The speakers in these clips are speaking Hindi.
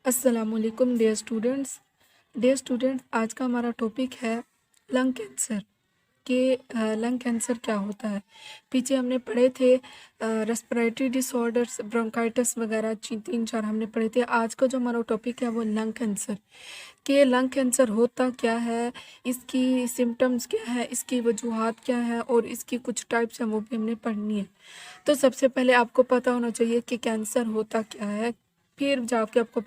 अस्सलामुअलैकुम डियर स्टूडेंट्स, आज का हमारा टॉपिक है लंग कैंसर के लंग कैंसर क्या होता है। पीछे हमने पढ़े थे रेस्पिरेटरी डिसऑर्डर्स, ब्रोंकाइटिस वगैरह 3-4 हमने पढ़े थे। आज का जो हमारा टॉपिक है वो लंग कैंसर के लंग कैंसर होता क्या है, इसकी सिम्टम्स क्या है, इसकी वजूहात क्या है और इसकी कुछ टाइप्स हैं वो भी हमने पढ़नी है। तो सबसे पहले आपको पता होना चाहिए कि कैंसर होता क्या है, फिर जाके आपको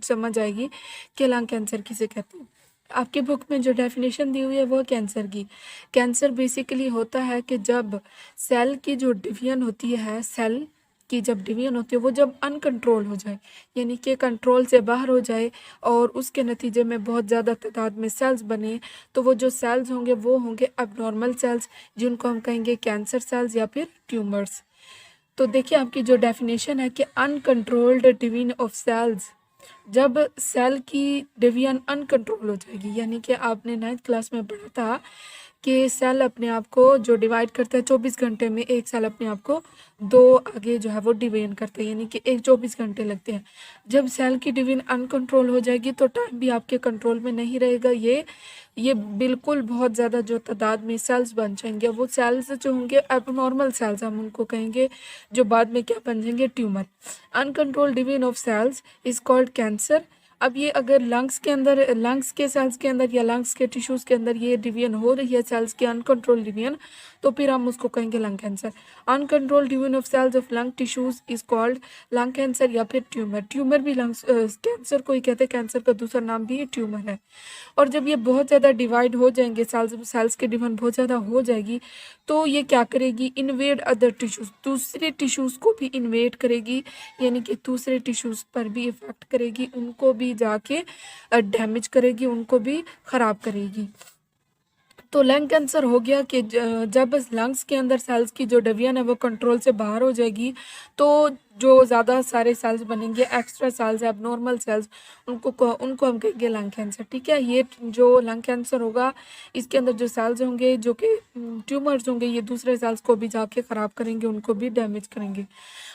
समझ आएगी कि लंग कैंसर किसे कहते हैं। आपकी बुक में जो डेफिनेशन दी हुई है वो कैंसर की। कैंसर बेसिकली होता है कि जब सेल की जो डिवीजन होती है, सेल की जब डिवीजन होती है वो जब अनकंट्रोल हो जाए, यानी कि कंट्रोल से बाहर हो जाए और उसके नतीजे में बहुत ज़्यादा तादाद में सेल्स बने, तो वो जो सेल्स होंगे वो होंगे अबनॉर्मल सेल्स, जिनको हम कहेंगे कैंसर सेल्स या फिर ट्यूमर्स। तो देखिए आपकी जो डेफिनेशन है कि अनकंट्रोल्ड डिवीजन ऑफ सेल्स, जब सेल की डिवीजन अनकंट्रोल हो जाएगी, यानी कि आपने 9th क्लास में पढ़ा था कि सेल अपने आप को जो डिवाइड करता है 24 घंटे में, एक सेल अपने आप को दो आगे जो है वो डिवीजन करते हैं, यानी कि एक 24 घंटे लगते हैं। जब सेल की डिवीजन अनकंट्रोल हो जाएगी तो टाइम भी आपके कंट्रोल में नहीं रहेगा। ये बिल्कुल बहुत ज़्यादा जो तादाद में सेल्स बन जाएंगे, वो सेल्स जो होंगे एबनॉर्मल सेल्स हम उनको कहेंगे, जो बाद में क्या बन जाएंगे, tumour. Uncontrolled division of cells is called cancer. अब ये अगर लंग्स के अंदर, लंग्स के सेल्स के अंदर या लंग्स के टिश्यूज़ के अंदर ये डिवीजन हो रही है, सेल्स की अनकंट्रोल डिवीजन, तो फिर हम उसको कहेंगे lung cancer. Uncontrol division of cells of lung tissues is called lung cancer या फिर ट्यूमर। ट्यूमर भी लंग्स कैंसर को ही कहते हैं, कैंसर का दूसरा नाम भी ट्यूमर है। और जब ये बहुत ज़्यादा डिवाइड हो जाएंगे, सेल्स की डिवीजन बहुत ज़्यादा हो जाएगी, तो ये क्या करेगी, इन्वेड अदर टिश्यूज़, दूसरे टिश्यूज़ को भी इन्वेड करेगी, यानी कि दूसरे टिश्यूज़ पर भी इफ़ेक्ट करेगी, उनको भी जाके डैमेज करेगी, उनको भी ख़राब करेगी। तो लंग कैंसर हो गया कि जब लंग्स के अंदर सेल्स की जो डिवीजन है वो कंट्रोल से बाहर हो जाएगी, तो जो ज़्यादा सारे सेल्स बनेंगे, एक्स्ट्रा सेल्स, एबनॉर्मल सेल्स, उनको हम कहेंगे लंग कैंसर। ठीक है, ये जो लंग कैंसर होगा, इसके अंदर जो सेल्स होंगे, जो कि ट्यूमर्स होंगे, ये दूसरे सेल्स को भी जाके ख़राब करेंगे, उनको भी डैमेज करेंगे।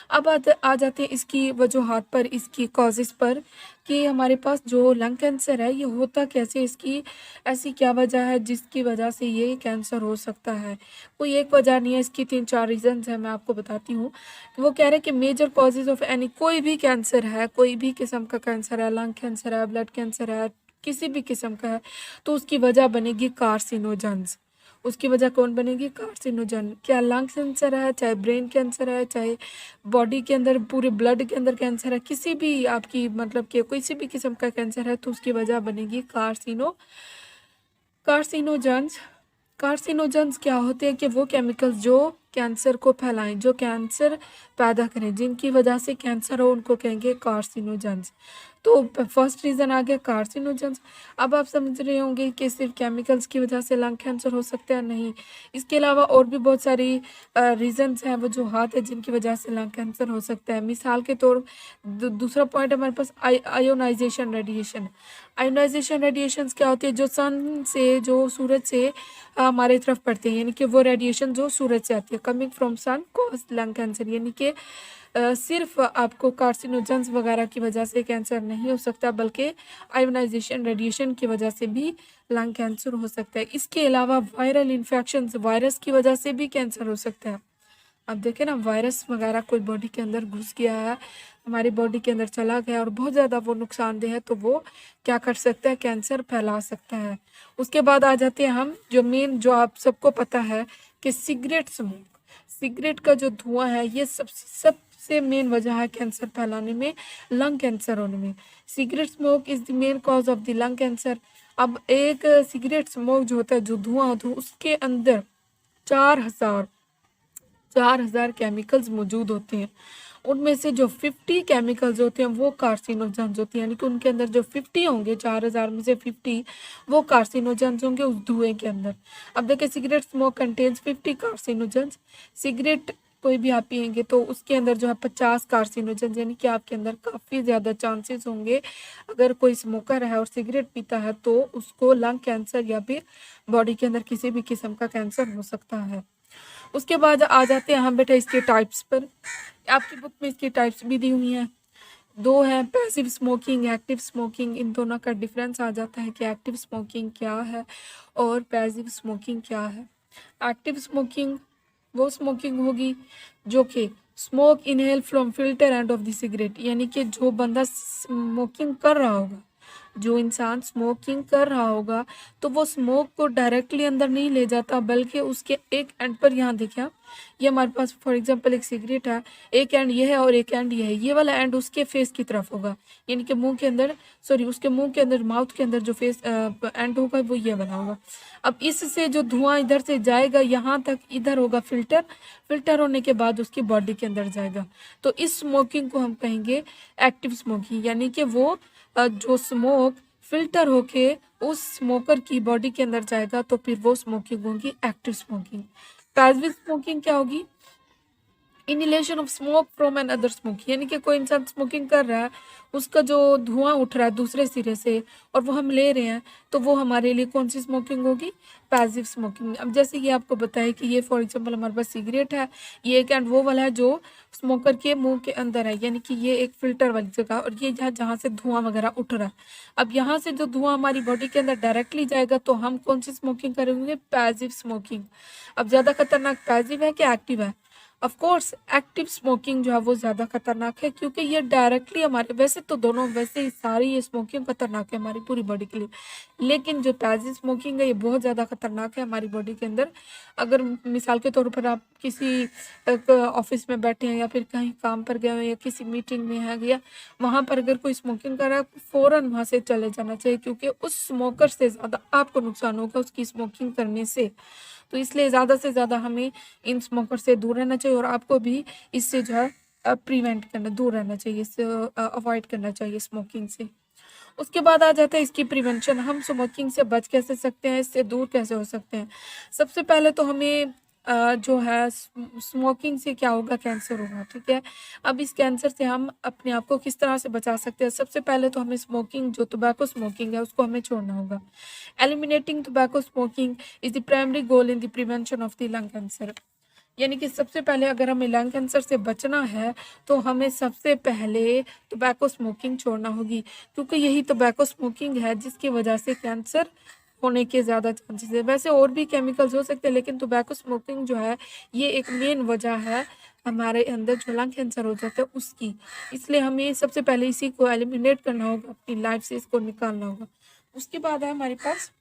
अब आ जाते हैं इसकी वजूहात पर, इसकी कॉजेज़ पर, कि हमारे पास जो लंग कैंसर है ये होता कैसे, इसकी ऐसी क्या वजह है जिसकी वजह से ये कैंसर हो सकता है। कोई एक वजह नहीं है, इसकी 3-4 रीज़न्स हैं, मैं आपको बताती हूँ। वो कह रहे हैं कि मेजर कॉजेज़ ऑफ एनी, कोई भी कैंसर है, कोई भी किस्म का कैंसर है, लंग कैंसर है, ब्लड कैंसर है, किसी भी किस्म का है, तो उसकी वजह बनेगी कार्सिनोजेंस। उसकी वजह कौन बनेगी, कार्सिनोजन। क्या लंग कैंसर है, चाहे ब्रेन कैंसर है, चाहे बॉडी के अंदर पूरे ब्लड के अंदर कैंसर है, किसी भी आपकी मतलब कि किसी भी किस्म का कैंसर है, तो उसकी वजह बनेगी कार्सिनोजेंस। कार्सिनोजेंस क्या होते हैं कि वो केमिकल्स जो कैंसर को फैलाएं, जो कैंसर पैदा करें, जिनकी वजह से कैंसर हो, उनको कहेंगे कार्सिनोजेंस। तो फर्स्ट रीज़न आ गया कार्सिनोजेंस। अब आप समझ रहे होंगे कि सिर्फ केमिकल्स की वजह से लंग कैंसर हो सकता है, नहीं, इसके अलावा और भी बहुत सारी रीज़न्स हैं, वजूहात है जिनकी वजह से लंग कैंसर हो सकता है। मिसाल के तौर दूसरा पॉइंट हमारे पास आयोनाइजेशन रेडिएशन। आयोनाइजेशन रेडिएशंस क्या होती है, जो सन से, जो सूरज से हमारे तरफ पड़ते हैं, यानी कि वो रेडिएशन जो सूरज से आती है, coming from sun cause lung cancer. यानी कि सिर्फ आपको कार्सिनोजेंस वगैरह की वजह से कैंसर नहीं हो सकता, बल्कि आयोनाइजेशन रेडिएशन की वजह से भी लंग कैंसर हो सकता है। इसके अलावा वायरल इन्फेक्शंस, वायरस की वजह से भी कैंसर हो सकता है। अब देखें ना, वायरस वगैरह कोई बॉडी के अंदर घुस गया है, हमारी बॉडी के अंदर चला गया और बहुत ज़्यादा वो नुकसानदेह है, तो वो क्या कर सकता है, कैंसर फैला सकता है। उसके बाद आ जाते हैं हम, जो मेन, जो आप सबको पता है कि सिगरेट स्मोक, सिगरेट का जो धुआं है, ये सबसे मेन वजह है कैंसर फैलाने में, लंग कैंसर होने में। Cigarette smoke is the main cause of the lung cancer. अब एक सिगरेट स्मोक जो होता है, जो धुआं होता है, उसके अंदर 4,000 केमिकल्स मौजूद होते हैं। उनमें से जो 50 केमिकल्स होते हैं वो कार्सिनोजेंस होती हैं, यानी कि उनके अंदर जो 50 होंगे, 4,000 में से 50 वो कार्सिनोजेंस होंगे उस धुएं के अंदर। अब देखिए, cigarette smoke contains 50 carcinogens. Cigarette कोई भी आप पियेंगे तो उसके अंदर जो है 50 कार्सिनोजेंस, यानी कि आपके अंदर काफ़ी ज़्यादा चांसेस होंगे, अगर कोई स्मोकर है और सिगरेट पीता है, तो उसको लंग कैंसर या फिर बॉडी के अंदर किसी भी किस्म का कैंसर हो सकता है। उसके बाद आ जाते हैं हम बेटा इसके टाइप्स पर। आपकी बुक में इसकी टाइप्स भी दी हुई हैं। दो है पैसिव स्मोकिंग, एक्टिव स्मोकिंग। इन दोनों का डिफरेंस आ जाता है कि एक्टिव स्मोकिंग क्या है और पैसिव स्मोकिंग क्या है। एक्टिव स्मोकिंग वो स्मोकिंग होगी जो कि smoke inhale from filter end of the cigarette, यानी कि जो बंदा स्मोकिंग कर रहा होगा, जो इंसान स्मोकिंग कर रहा होगा तो वो स्मोक को डायरेक्टली अंदर नहीं ले जाता, बल्कि उसके एक एंड पर, यहाँ देखिए आप, ये हमारे पास फॉर एग्जांपल एक सिगरेट है, एक एंड ये है और एक एंड ये है, ये वाला एंड उसके फेस की तरफ होगा, यानी कि मुंह के अंदर, सॉरी उसके मुंह के अंदर, माउथ के अंदर जो फेस एंड होगा वो ये वाला होगा। अब इससे जो धुआं इधर से जाएगा यहाँ तक, इधर होगा फिल्टर, फिल्टर होने के बाद उसकी बॉडी के अंदर जाएगा। तो इस स्मोकिंग को हम कहेंगे एक्टिव स्मोकिंग, यानी कि वो जो स्मोक फिल्टर होके उस स्मोकर की बॉडी के अंदर जाएगा तो फिर वो स्मोकिंग होगी एक्टिव स्मोकिंग। पैसिव स्मोकिंग क्या होगी? Inhalation of smoke from another smoke, यानी कि कोई इंसान स्मोकिंग कर रहा है, उसका जो धुआं उठ रहा है दूसरे सिरे से और वो हम ले रहे हैं, तो वो हमारे लिए कौन सी स्मोकिंग होगी? Passive smoking. अब जैसे ये आपको बताया कि ये फॉर एग्जांपल हमारे पास सिगरेट है, ये एक एंड वो वाला है जो स्मोकर के मुंह के अंदर है, यानी कि ये एक फिल्टर वाली जगह, और ये जहाँ जहाँ से धुआं वगैरह उठ रहा है। अब यहाँ से जो धुआं हमारी बॉडी के अंदर डायरेक्टली जाएगा तो हम कौन सी स्मोकिंग करेंगे? Passive smoking. अब ज़्यादा खतरनाक पैसिव है कि एक्टिव है? ऑफ कोर्स एक्टिव स्मोकिंग जो है वो ज़्यादा खतरनाक है, क्योंकि ये डायरेक्टली हमारे, वैसे तो दोनों, वैसे ही सारी ये स्मोकिंग खतरनाक है हमारी पूरी बॉडी के लिए, लेकिन जो पैसिव स्मोकिंग है ये बहुत ज़्यादा खतरनाक है हमारी बॉडी के अंदर। अगर मिसाल के तौर पर आप किसी ऑफिस में बैठे हैं या फिर कहीं काम पर गए हैं या किसी मीटिंग में है गया, वहाँ पर अगर कोई स्मोकिंग कर रहा है, फ़ौरन वहाँ से चले जाना चाहिए, क्योंकि उस स्मोकर से ज़्यादा आपको नुकसान होगा उसकी स्मोकिंग करने से। तो इसलिए ज़्यादा से ज़्यादा हमें इन स्मोकर से दूर रहना चाहिए, और आपको भी इससे जो है प्रिवेंट करना, दूर रहना चाहिए, इससे अवॉइड करना चाहिए स्मोकिंग से। उसके बाद आ जाता है इसकी प्रिवेंशन। हम स्मोकिंग से बच कैसे सकते हैं, इससे दूर कैसे हो सकते हैं? सबसे पहले तो हमें जो है स्मोकिंग से क्या होगा? कैंसर होगा, ठीक है। अब इस कैंसर से हम अपने आप को किस तरह से बचा सकते हैं? सबसे पहले तो हमें स्मोकिंग, जो टोबैको स्मोकिंग है, उसको हमें छोड़ना होगा। Eliminating tobacco smoking is the primary goal in the prevention of the lung cancer, यानी कि सबसे पहले अगर हमें लंग कैंसर से बचना है तो हमें सबसे पहले टोबैको स्मोकिंग छोड़ना होगी, क्योंकि यही टोबैको स्मोकिंग है जिसकी वजह से कैंसर होने के ज़्यादा चांसेस है। वैसे और भी केमिकल्स हो सकते हैं, लेकिन टोबैको स्मोकिंग जो है ये एक मेन वजह है हमारे अंदर जो लंग कैंसर हो जाता है उसकी। इसलिए हमें सबसे पहले इसी को एलिमिनेट करना होगा, अपनी लाइफ से इसको निकालना होगा। उसके बाद है हमारे पास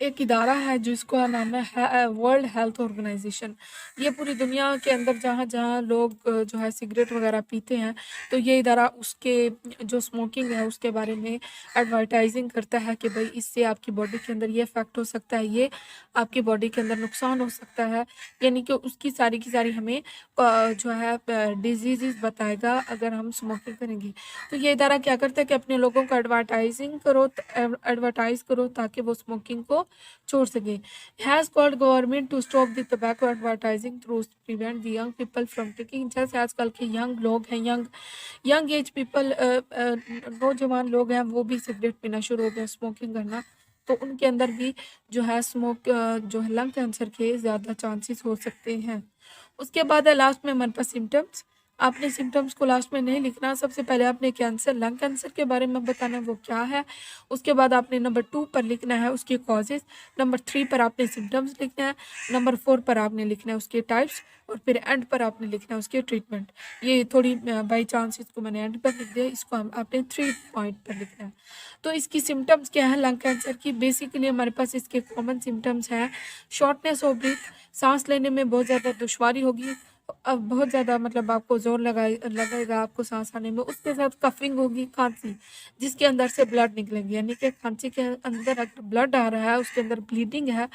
एक इदारा है जिसका नाम है वर्ल्ड हेल्थ ऑर्गेनाइजेशन। ये पूरी दुनिया के अंदर जहाँ जहाँ लोग जो है सिगरेट वगैरह पीते हैं, तो ये इदारा उसके जो स्मोकिंग है उसके बारे में एडवर्टाइजिंग करता है कि भाई इससे आपकी बॉडी के अंदर ये इफेक्ट हो सकता है, ये आपकी बॉडी के अंदर नुकसान हो सकता है, यानी कि उसकी सारी की सारी हमें जो है डिजीज़ बताएगा अगर हम स्मोकिंग करेंगे। तो ये इदारा क्या करता है कि अपने लोगों को एडवर्टाइज करो ताकि वो स्मोकिंग को छोड़ सके। Has called government to stop the tobacco advertising through prevent the young people from taking. जैसे आजकल के यंग लोग हैं, यंग एज पीपल, नौजवान लोग हैं, वो भी सिगरेट पीना शुरू हो गए, स्मोकिंग करना, तो उनके अंदर भी जो है जो है लंग कैंसर के ज़्यादा चांसेस हो सकते हैं। उसके बाद है लास्ट में हमारे पास सिम्टम्स। आपने सिम्टम्स को लास्ट में नहीं लिखना, सबसे पहले आपने कैंसर, लंग कैंसर के बारे में बताना है वो क्या है। उसके बाद आपने नंबर 2 पर लिखना है उसके कॉजेज़, नंबर 3 पर आपने सिम्टम्स लिखना है, नंबर 4 पर आपने लिखना है उसके टाइप्स, और फिर एंड पर आपने लिखना है उसके ट्रीटमेंट। ये थोड़ी बाई चांस इसको मैंने एंड पर लिख दिया, इसको आपने 3 पॉइंट पर लिखना है। तो इसकी सिम्टम्स क्या है लंग कैंसर की? बेसिकली हमारे पास इसके कॉमन सिम्टम्स हैं शॉर्टनेस ऑफ ब्रीथ, सांस लेने में बहुत ज़्यादा दुश्वारी होगी, अब बहुत ज़्यादा मतलब आपको ज़ोर लगेगा आपको सांस आने में। उसके साथ कफिंग होगी, खांसी, जिसके अंदर से ब्लड निकलेगी, यानी कि खांसी के अंदर अगर ब्लड आ रहा है, उसके अंदर ब्लीडिंग है,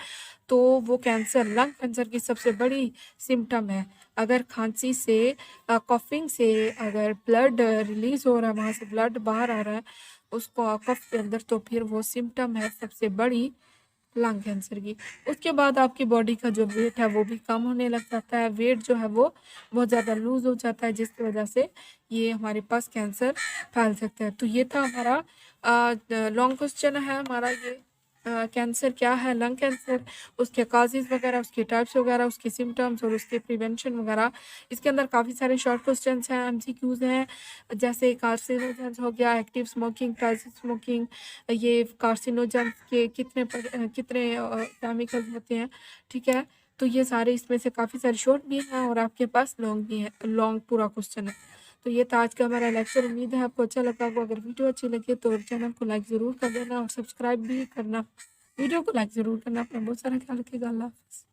तो वो कैंसर, लंग कैंसर की सबसे बड़ी सिम्टम है। अगर खांसी से, कफिंग से अगर ब्लड रिलीज़ हो रहा है, वहाँ से ब्लड बाहर आ रहा है उसको कफ के अंदर, तो फिर वो सिम्टम है सबसे बड़ी लंग कैंसर की। उसके बाद आपकी बॉडी का जो वेट है वो भी कम होने लग जाता है, वेट जो है वो बहुत ज़्यादा लूज़ हो जाता है, जिसकी वजह से ये हमारे पास कैंसर फैल सकता है। तो ये था हमारा लॉन्ग क्वेश्चन है हमारा ये कैंसर क्या है, लंग कैंसर, उसके काजेज़ वगैरह, उसके टाइप्स वगैरह, उसके सिम्पटम्स और उसके प्रिवेंशन वगैरह। इसके अंदर काफ़ी सारे शॉर्ट क्वेश्चंस हैं, एमसीक्यूज़ हैं, जैसे कार्सिनोजेंस हो गया, एक्टिव स्मोकिंग, पैसिव स्मोकिंग, ये कार्सिनोजेंस के कितने केमिकल्स होते हैं, ठीक है? तो ये सारे इसमें से काफ़ी सारे शॉर्ट भी हैं और आपके पास लॉन्ग भी है, लॉन्ग पूरा क्वेश्चन है। तो ये था आज का हमारा लेक्चर। उम्मीद है आपको अच्छा लगा होगा। अगर वीडियो अच्छी लगे तो चैनल को लाइक ज़रूर कर देना और सब्सक्राइब भी करना। वीडियो को लाइक ज़रूर करना। अपना बहुत सारा ख्याल रखिएगा। अल्लाह हाफ़िज़।